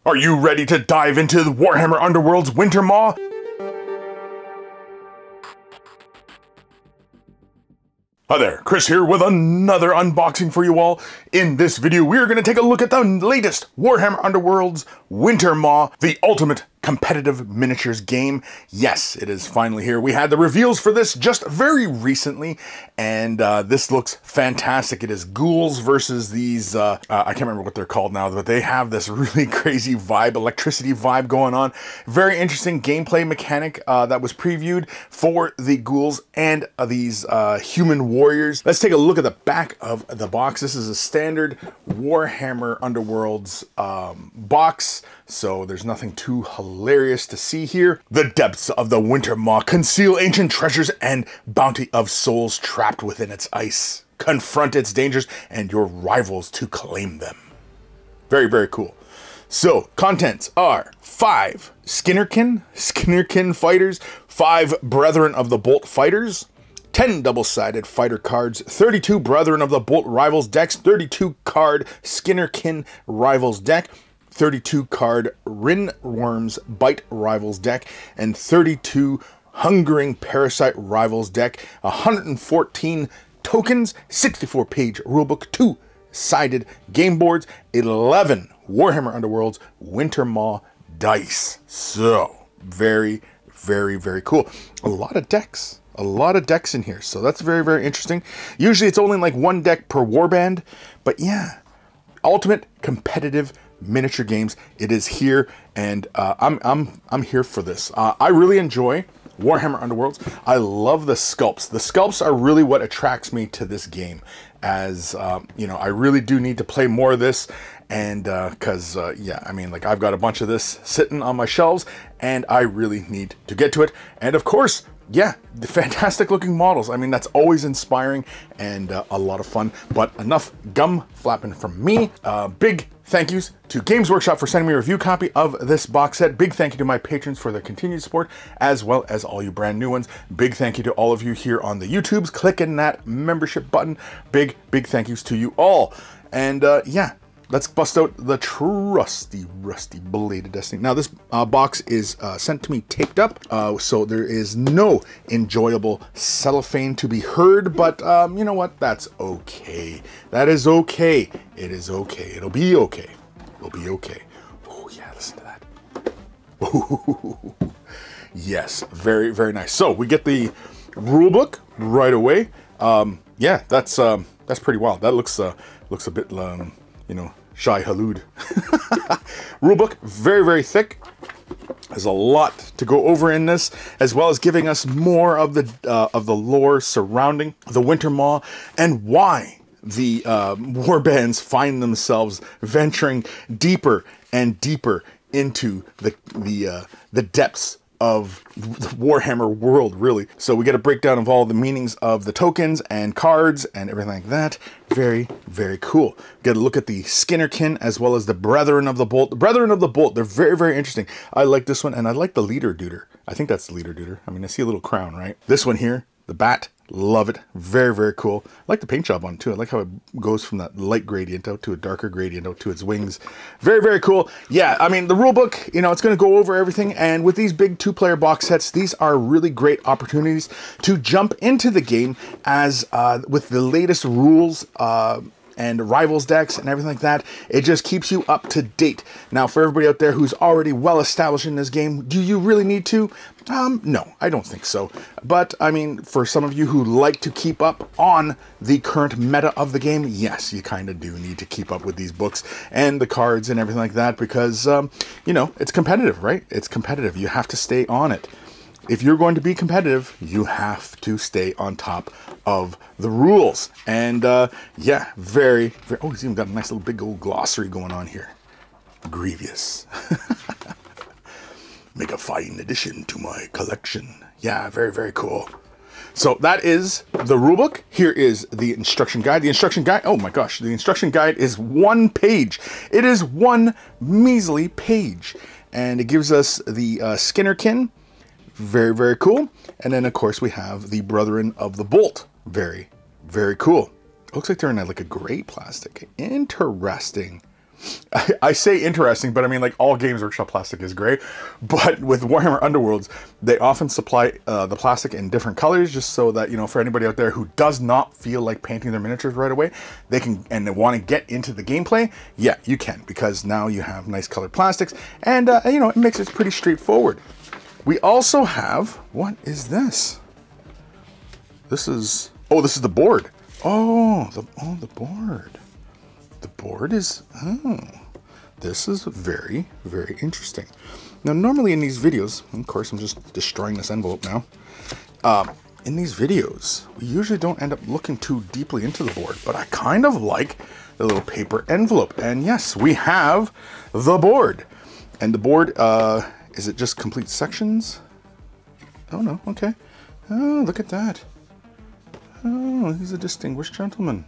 Are you ready to dive into the Warhammer Underworld's Wintermaw? Hi there, Chris here with another unboxing for you all. In this video, we're going to take a look at the latest Warhammer Underworld's Wintermaw, the ultimate competitive miniatures game. Yes, it is finally here. We had the reveals for this just very recently, and this looks fantastic. It is ghouls versus these, I can't remember what they're called now, but they have this really crazy vibe, electricity vibe going on. Very interesting gameplay mechanic that was previewed for the ghouls and these human warriors. Let's take a look at the back of the box. This is a standard Warhammer Underworld's box, so there's nothing too hilarious to see here. The depths of the Wintermaw conceal ancient treasures and bounty of souls trapped within its ice. Confront its dangers and your rivals to claim them. Very, very cool. So, contents are 5 Skinnerkin fighters, 5 Brethren of the Bolt fighters, 10 double-sided fighter cards, 32 Brethren of the Bolt Rivals decks, 32 card Skinnerkin Rivals deck, 32 card Rinworms Bite Rivals deck, and 32 Hungering Parasite Rivals deck, 114 tokens, 64-page rulebook, 2-sided game boards, 11 Warhammer Underworld's Wintermaw dice. So, very, very, very cool. A lot of decks. A lot of decks in here, so that's very, very interesting. Usually it's only like 1 deck per warband, but yeah, ultimate competitive miniature games. It is here, and I'm here for this. I really enjoy Warhammer Underworlds. I love the sculpts. The sculpts are really what attracts me to this game. As you know, I really do need to play more of this, and because yeah, I mean, like, I've got a bunch of this sitting on my shelves, and I really need to get to it. And of course, yeah, the fantastic looking models. I mean, that's always inspiring and a lot of fun. But enough gum flapping from me. Big thank yous to Games Workshop for sending me a review copy of this box set. Big thank you to my patrons for their continued support, as well as all you brand new ones. Big thank you to all of you here on the YouTubes clicking that membership button. Big thank yous to you all. And yeah, let's bust out the trusty, rusty Blade of Destiny. Now, this box is sent to me taped up, so there is no enjoyable cellophane to be heard, but you know what? That's okay. That is okay. It is okay. It'll be okay. It'll be okay. Oh, yeah, listen to that. Ooh. Yes, very, very nice. So, we get the rule book right away. Yeah, that's pretty wild. That looks a bit, you know, Shai Hulud. Rulebook, very, very thick. There's a lot to go over in this, as well as giving us more of the lore surrounding the Wintermaw and why the warbands find themselves venturing deeper and deeper into the depths of the Warhammer world, really. So we get a breakdown of all the meanings of the tokens and cards and everything like that. Very, very cool. Get a look at the Skinnerkin as well as the Brethren of the Bolt. The Brethren of the Bolt, they're very, very interesting. I like this one, and I like the Leader Duder. I think that's the Leader Duder. I mean, I see a little crown, right? This one here, the Bat. Love it. Very, very cool. I like the paint job on it too. I like how it goes from that light gradient out to a darker gradient out to its wings. Very, very cool. Yeah, I mean, the rule book, you know, it's going to go over everything. And with these big 2-player box sets, these are really great opportunities to jump into the game as with the latest rules and rivals decks and everything like that. It just keeps you up to date. Now, for everybody out there who's already well established in this game, do you really need to? No, I don't think so. But, I mean, for some of you who like to keep up on the current meta of the game, yes, you kind of do need to keep up with these books and the cards and everything like that because, you know, it's competitive, right? It's competitive. You have to stay on it. If you're going to be competitive, you have to stay on top of the rules. And yeah, very, very, oh, he's even got a nice little big old glossary going on here. Grievous. Make a fine addition to my collection. Yeah, very, very cool. So that is the rulebook. Here is the instruction guide. The instruction guide, oh my gosh, the instruction guide is 1 page. It is 1 measly page. And it gives us the Skinnerkin. Very, very cool. And then, of course, we have the Brethren of the Bolt. Very, very cool. Looks like they're in like a gray plastic. Interesting. I say interesting, but I mean, like, all Games Workshop plastic is gray. But with Warhammer Underworlds, they often supply the plastic in different colors, just so that, you know, for anybody out there who does not feel like painting their miniatures right away, they can, and they want to get into the gameplay, yeah, you can, because now you have nice colored plastics, and, you know, it makes it pretty straightforward. We also have, what is this? This is, oh, this is the board. Oh, the board. The board is, oh, this is very, very interesting. Now, normally in these videos, of course, I'm just destroying this envelope now. In these videos, we usually don't end up looking too deeply into the board, but I kind of like the little paper envelope. And yes, we have the board. And the board, is it just complete sections? Oh, no, okay. Oh, look at that. Oh, he's a distinguished gentleman.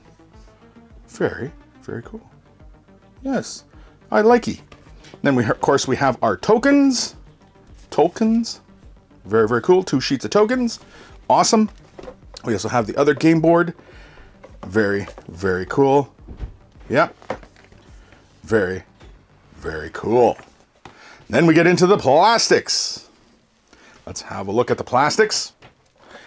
Very, very cool. Yes, I likey. Then of course we have our tokens. Tokens. Very, very cool. 2 sheets of tokens. Awesome. We also have the other game board. Very, very cool. Yeah. Very, very cool. Then we get into the plastics. Let's have a look at the plastics.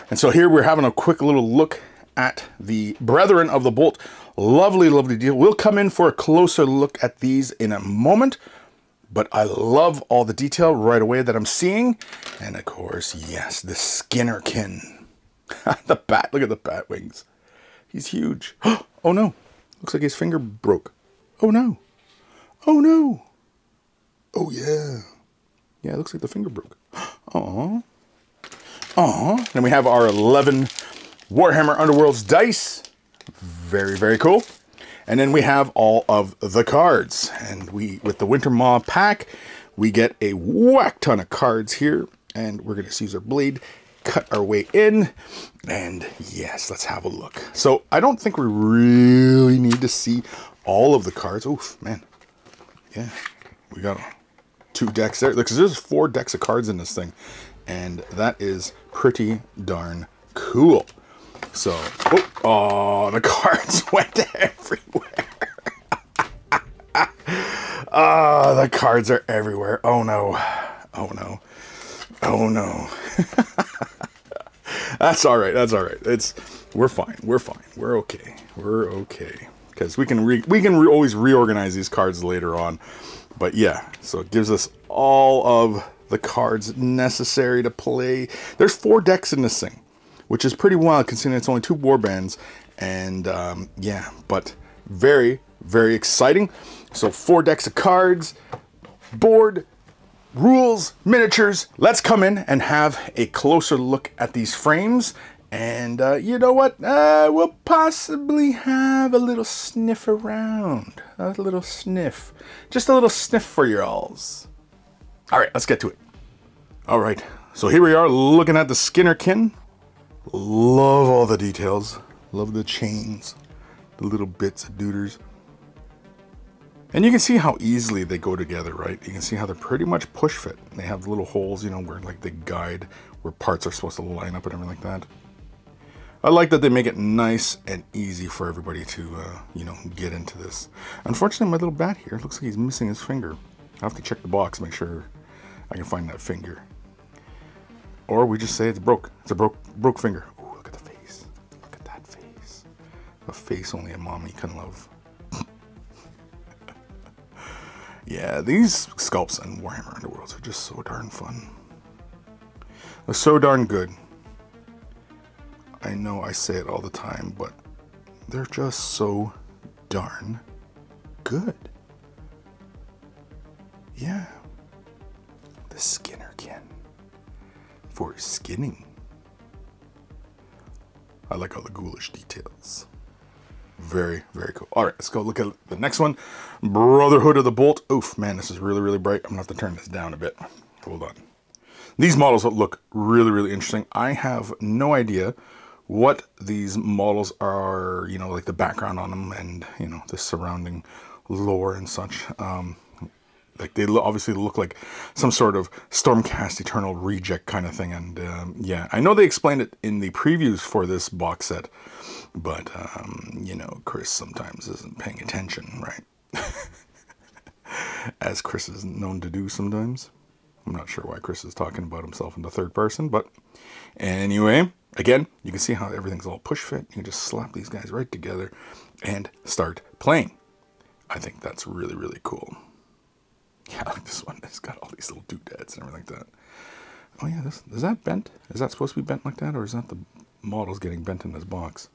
And so here we're having a quick little look at the Brethren of the Bolt. Lovely, lovely deal. We'll come in for a closer look at these in a moment, but I love all the detail right away that I'm seeing. And of course, yes, the Skinnerkin. The bat, look at the bat wings. He's huge. Oh no, looks like his finger broke. Oh no, oh no. Oh yeah. Yeah, it looks like the finger broke. Aww. Aww. Then we have our 11 Warhammer Underworlds dice. Very, very cool. And then we have all of the cards. And with the Winter Maw pack, we get a whack ton of cards here. And we're going to use our blade, cut our way in. And yes, let's have a look. So I don't think we really need to see all of the cards. Oof, man. Yeah, we got 2 decks there. Because there's 4 decks of cards in this thing. And that is pretty darn cool. So, oh, the cards went everywhere. Ah, the cards are everywhere. Oh no. Oh no. Oh no. That's all right. That's all right. We're fine. We're fine. We're okay. We're okay. Because we can always reorganize these cards later on. But yeah, so it gives us all of the cards necessary to play. There's 4 decks in this thing, which is pretty wild considering it's only 2 warbands. And yeah, but very, very exciting. So 4 decks of cards, board, rules, miniatures. Let's come in and have a closer look at these frames. And you know what? We'll possibly have a little sniff around. A little sniff. Just a little sniff for y'alls. All right, let's get to it. All right, so here we are looking at the Skinnerkin. Love all the details. Love the chains, the little bits of dooders. And you can see how easily they go together, right? You can see how they're pretty much push fit. They have little holes, you know, where like they guide where parts are supposed to line up and everything like that. I like that they make it nice and easy for everybody to, you know, get into this. Unfortunately, my little bat here looks like he's missing his finger. I have to check the box, make sure I can find that finger. Or we just say it's broke. It's a broke finger. Ooh, look at the face. Look at that face. A face only a mommy can love. Yeah, these sculpts in Warhammer Underworlds are just so darn fun. They're so darn good. I know I say it all the time, but they're just so darn good. Yeah. The Skinnerkin. For skinning. I like all the ghoulish details. Very, very cool. All right, let's go look at the next one. Brotherhood of the Bolt. Oof, man, this is really, really bright. I'm gonna have to turn this down a bit. Hold on. These models look really, really interesting. I have no idea what these models are, you know, like the background on them and, you know, the surrounding lore and such. Like they obviously look like some sort of Stormcast Eternal reject kind of thing. And yeah, I know they explained it in the previews for this box set, but you know, Chris sometimes isn't paying attention, right? as Chris is known to do sometimes. I'm not sure why Chris is talking about himself in the third person, but anyway, again, you can see how everything's all push fit. You can just slap these guys right together and start playing. I think that's really, really cool. Yeah, like this one has got all these little doodads and everything like that. Oh yeah, is that bent? Is that supposed to be bent like that, or is that the model's getting bent in this box?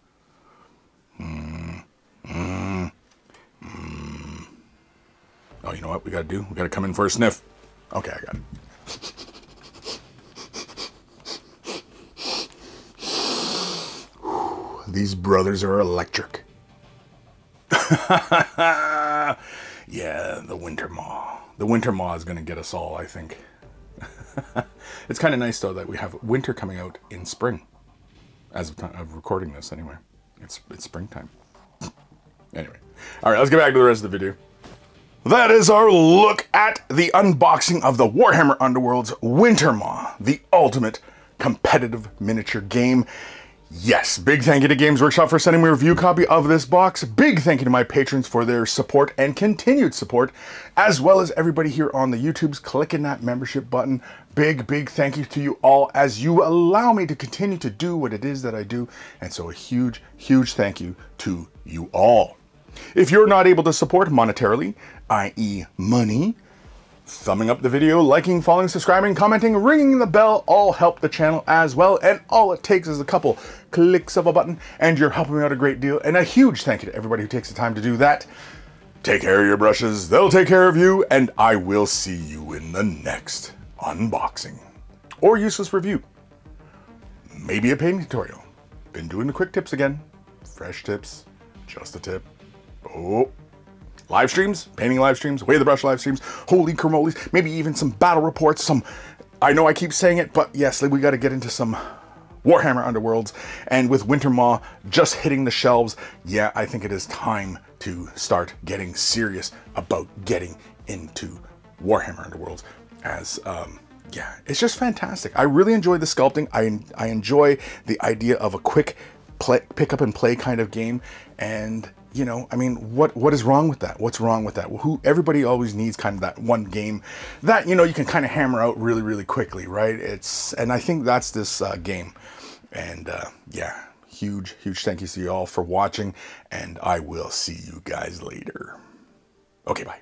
Oh, you know what we gotta do? We gotta come in for a sniff. Okay, I got it. These brothers are electric. Yeah, the winter maw. The winter maw is gonna get us all, I think. It's kind of nice though that we have winter coming out in spring. As of time of recording this, anyway, it's springtime. Anyway, all right, let's get back to the rest of the video. That is our look at the unboxing of the Warhammer Underworld's Winter Maw, the ultimate competitive miniature game. Yes, big thank you to Games Workshop for sending me a review copy of this box. Big thank you to my patrons for their support and continued support, as well as everybody here on the YouTubes clicking that membership button. Big thank you to you all as you allow me to continue to do what it is that I do. And so a huge thank you to you all. If you're not able to support monetarily, i.e. money, thumbing up the video, liking, following, subscribing, commenting, ringing the bell all help the channel as well. And all it takes is a couple clicks of a button and you're helping me out a great deal. And a huge thank you to everybody who takes the time to do that. Take care of your brushes, they'll take care of you, and I will see you in the next unboxing or useless review. Maybe a painting tutorial. Been doing the quick tips again. Fresh tips, just a tip. Oh. Live streams, painting live streams, Way the Brush live streams, holy cramolis, maybe even some battle reports, some, I know I keep saying it, but yes, we got to get into some Warhammer Underworlds, and with Winter Maw just hitting the shelves, yeah, I think it is time to start getting serious about getting into Warhammer Underworlds, as, yeah, it's just fantastic. I really enjoy the sculpting. I enjoy the idea of a quick pick up and play kind of game, and you know, I mean, what is wrong with that? What's wrong with that? Everybody always needs kind of that one game that, you know, you can kind of hammer out really quickly, right? And I think that's this game. And yeah, huge thank you to you all for watching, and I will see you guys later. Okay, bye.